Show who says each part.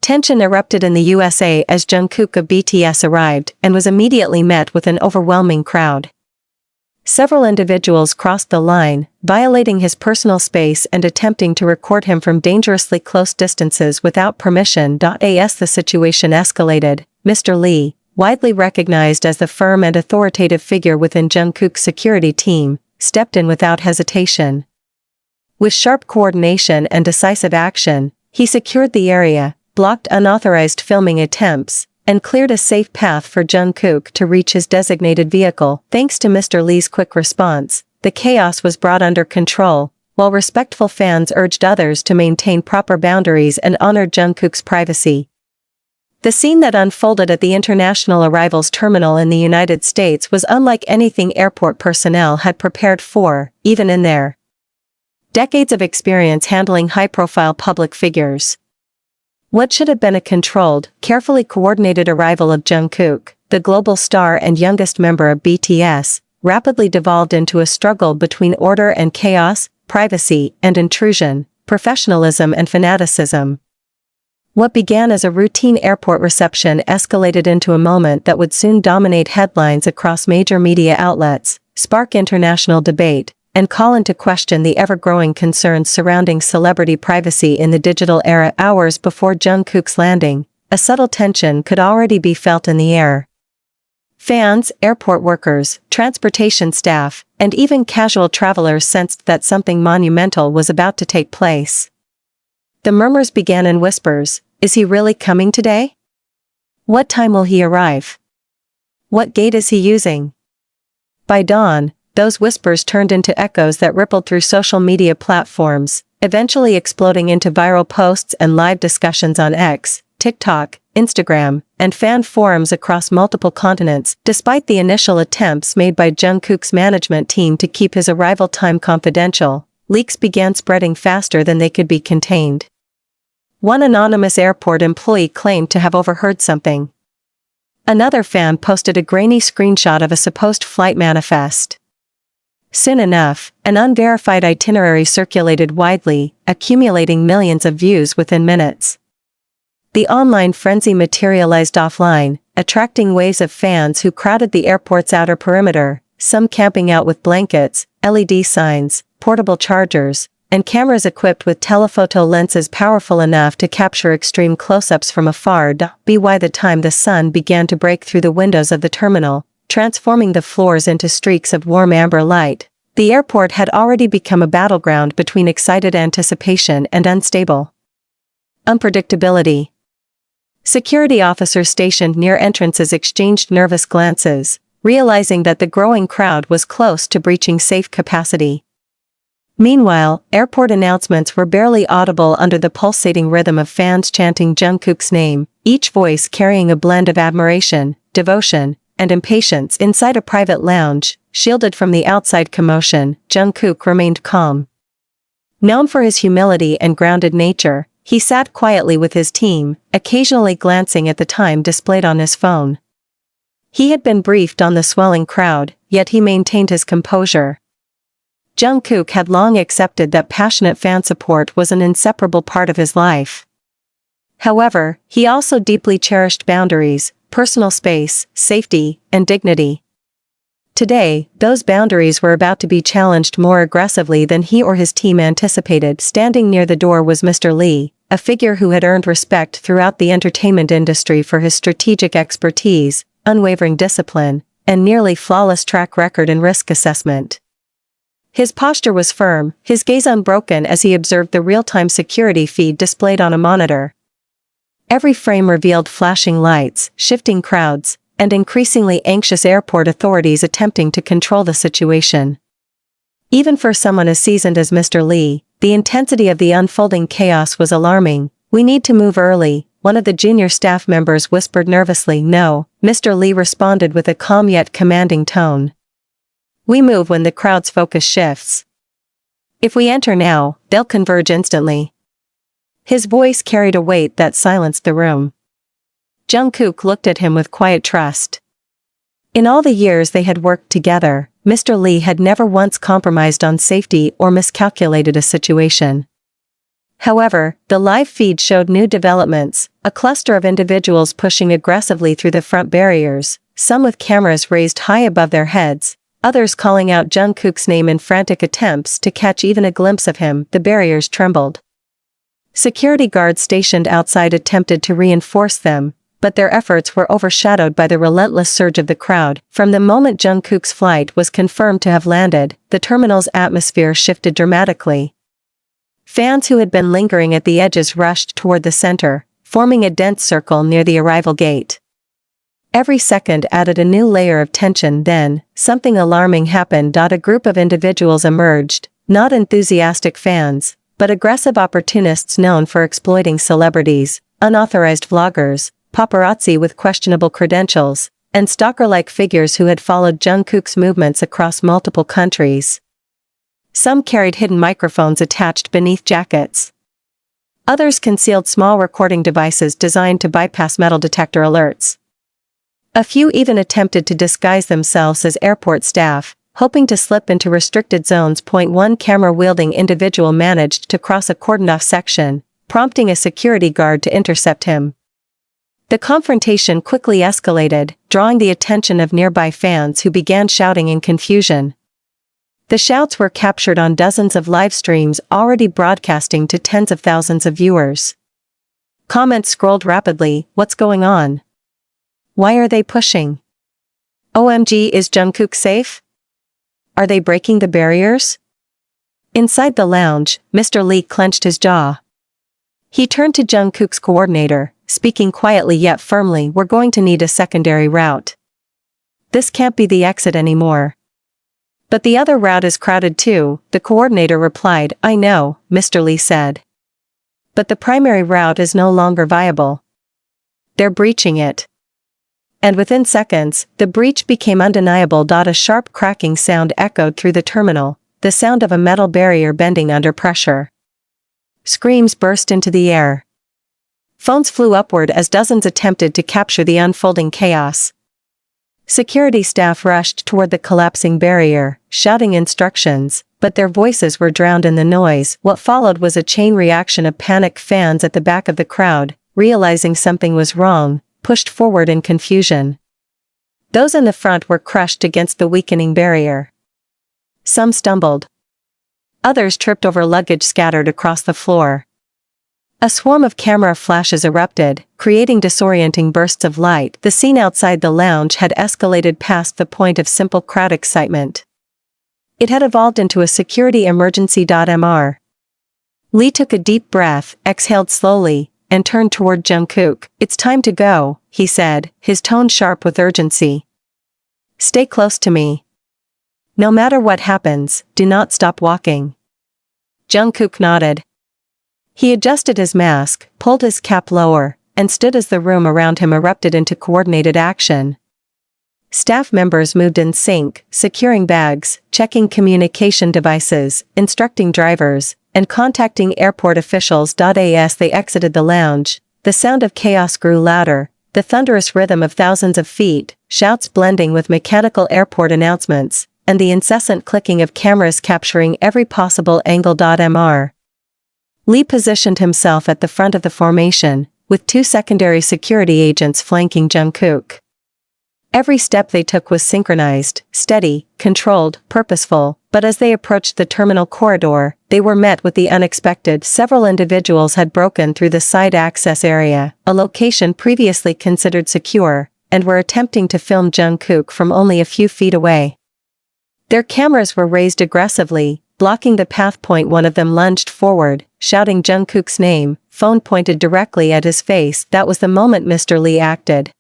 Speaker 1: Tension erupted in the USA as Jungkook of BTS arrived and was immediately met with an overwhelming crowd. Several individuals crossed the line, violating his personal space and attempting to record him from dangerously close distances without permission. As the situation escalated, Mr. Lee, widely recognized as the firm and authoritative figure within Jungkook's security team, stepped in without hesitation. With sharp coordination and decisive action, he secured the area, blocked unauthorized filming attempts, and cleared a safe path for Jungkook to reach his designated vehicle. Thanks to Mr. Lee's quick response, the chaos was brought under control, while respectful fans urged others to maintain proper boundaries and honor Jungkook's privacy. The scene that unfolded at the international arrivals terminal in the United States was unlike anything airport personnel had prepared for, even in their decades of experience handling high-profile public figures. What should have been a controlled, carefully coordinated arrival of Jungkook, the global star and youngest member of BTS, rapidly devolved into a struggle between order and chaos, privacy and intrusion, professionalism and fanaticism. What began as a routine airport reception escalated into a moment that would soon dominate headlines across major media outlets, spark international debate, and call into question the ever-growing concerns surrounding celebrity privacy in the digital era. Hours before Jungkook's landing, a subtle tension could already be felt in the air. Fans, airport workers, transportation staff, and even casual travelers sensed that something monumental was about to take place. The murmurs began in whispers. Is he really coming today? What time will he arrive? What gate is he using? By dawn, those whispers turned into echoes that rippled through social media platforms, eventually exploding into viral posts and live discussions on X, TikTok, Instagram, and fan forums across multiple continents. Despite the initial attempts made by Jungkook's management team to keep his arrival time confidential, leaks began spreading faster than they could be contained. One anonymous airport employee claimed to have overheard something. Another fan posted a grainy screenshot of a supposed flight manifest. Soon enough, an unverified itinerary circulated widely, accumulating millions of views within minutes. The online frenzy materialized offline, attracting waves of fans who crowded the airport's outer perimeter, some camping out with blankets, LED signs, portable chargers, and cameras equipped with telephoto lenses powerful enough to capture extreme close-ups from afar. By the time the sun began to break through the windows of the terminal, transforming the floors into streaks of warm amber light, the airport had already become a battleground between excited anticipation and unstable unpredictability. Security officers stationed near entrances exchanged nervous glances, realizing that the growing crowd was close to breaching safe capacity. Meanwhile, airport announcements were barely audible under the pulsating rhythm of fans chanting Jungkook's name, each voice carrying a blend of admiration, devotion, and impatience. Inside a private lounge, shielded from the outside commotion, Jungkook remained calm. Known for his humility and grounded nature, he sat quietly with his team, occasionally glancing at the time displayed on his phone. He had been briefed on the swelling crowd, yet he maintained his composure. Jungkook had long accepted that passionate fan support was an inseparable part of his life. However, he also deeply cherished boundaries, personal space, safety, and dignity. Today, those boundaries were about to be challenged more aggressively than he or his team anticipated. Standing near the door was Mr. Lee, a figure who had earned respect throughout the entertainment industry for his strategic expertise, unwavering discipline, and nearly flawless track record in risk assessment. His posture was firm, his gaze unbroken as he observed the real-time security feed displayed on a monitor. Every frame revealed flashing lights, shifting crowds, and increasingly anxious airport authorities attempting to control the situation. Even for someone as seasoned as Mr. Lee, the intensity of the unfolding chaos was alarming. "We need to move early," one of the junior staff members whispered nervously. "No," Mr. Lee responded with a calm yet commanding tone. "We move when the crowd's focus shifts. If we enter now, they'll converge instantly." His voice carried a weight that silenced the room. Jungkook looked at him with quiet trust. In all the years they had worked together, Mr. Lee had never once compromised on safety or miscalculated a situation. However, the live feed showed new developments. a cluster of individuals pushing aggressively through the front barriers, some with cameras raised high above their heads, others calling out Jungkook's name in frantic attempts to catch even a glimpse of him. The barriers trembled. Security guards stationed outside attempted to reinforce them, but their efforts were overshadowed by the relentless surge of the crowd. From the moment Jungkook's flight was confirmed to have landed, the terminal's atmosphere shifted dramatically. Fans who had been lingering at the edges rushed toward the center, forming a dense circle near the arrival gate. Every second added a new layer of tension. Then, something alarming happened. A group of individuals emerged, not enthusiastic fans, but aggressive opportunists known for exploiting celebrities, unauthorized vloggers, paparazzi with questionable credentials, and stalker-like figures who had followed Jungkook's movements across multiple countries. Some carried hidden microphones attached beneath jackets. Others concealed small recording devices designed to bypass metal detector alerts. A few even attempted to disguise themselves as airport staff, hoping to slip into restricted zones. One camera-wielding individual managed to cross a cordoned-off section, prompting a security guard to intercept him. The confrontation quickly escalated, drawing the attention of nearby fans who began shouting in confusion. The shouts were captured on dozens of live streams already broadcasting to tens of thousands of viewers. Comments scrolled rapidly. What's going on? Why are they pushing? OMG, is Jungkook safe? Are they breaking the barriers? Inside the lounge, Mr. Lee clenched his jaw. He turned to Jungkook's coordinator, speaking quietly yet firmly. We're going to need a secondary route. This can't be the exit anymore. But the other route is crowded too, the coordinator replied. I know, Mr. Lee said. But the primary route is no longer viable. They're breaching it. And within seconds, the breach became undeniable. A sharp cracking sound echoed through the terminal, the sound of a metal barrier bending under pressure. Screams burst into the air. Phones flew upward as dozens attempted to capture the unfolding chaos. Security staff rushed toward the collapsing barrier, shouting instructions, but their voices were drowned in the noise. What followed was a chain reaction of panicked fans at the back of the crowd, realizing something was wrong, pushed forward in confusion. Those in the front were crushed against the weakening barrier. Some stumbled. Others tripped over luggage scattered across the floor. A swarm of camera flashes erupted, creating disorienting bursts of light. The scene outside the lounge had escalated past the point of simple crowd excitement. It had evolved into a security emergency. Mr. Lee took a deep breath, exhaled slowly, and turned toward Jungkook. It's time to go, he said, his tone sharp with urgency. Stay close to me. No matter what happens, do not stop walking. Jungkook nodded. He adjusted his mask, pulled his cap lower, and stood as the room around him erupted into coordinated action. Staff members moved in sync, securing bags, checking communication devices, instructing drivers, and contacting airport officials. As they exited the lounge, the sound of chaos grew louder, the thunderous rhythm of thousands of feet, shouts blending with mechanical airport announcements, and the incessant clicking of cameras capturing every possible angle. Mr. Lee positioned himself at the front of the formation, with two secondary security agents flanking Jungkook. Every step they took was synchronized, steady, controlled, purposeful, but as they approached the terminal corridor, they were met with the unexpected. Several individuals had broken through the side access area, a location previously considered secure, and were attempting to film Jungkook from only a few feet away. Their cameras were raised aggressively, blocking the path. One of them lunged forward, shouting Jungkook's name, phone pointed directly at his face. That was the moment Mr. Lee acted.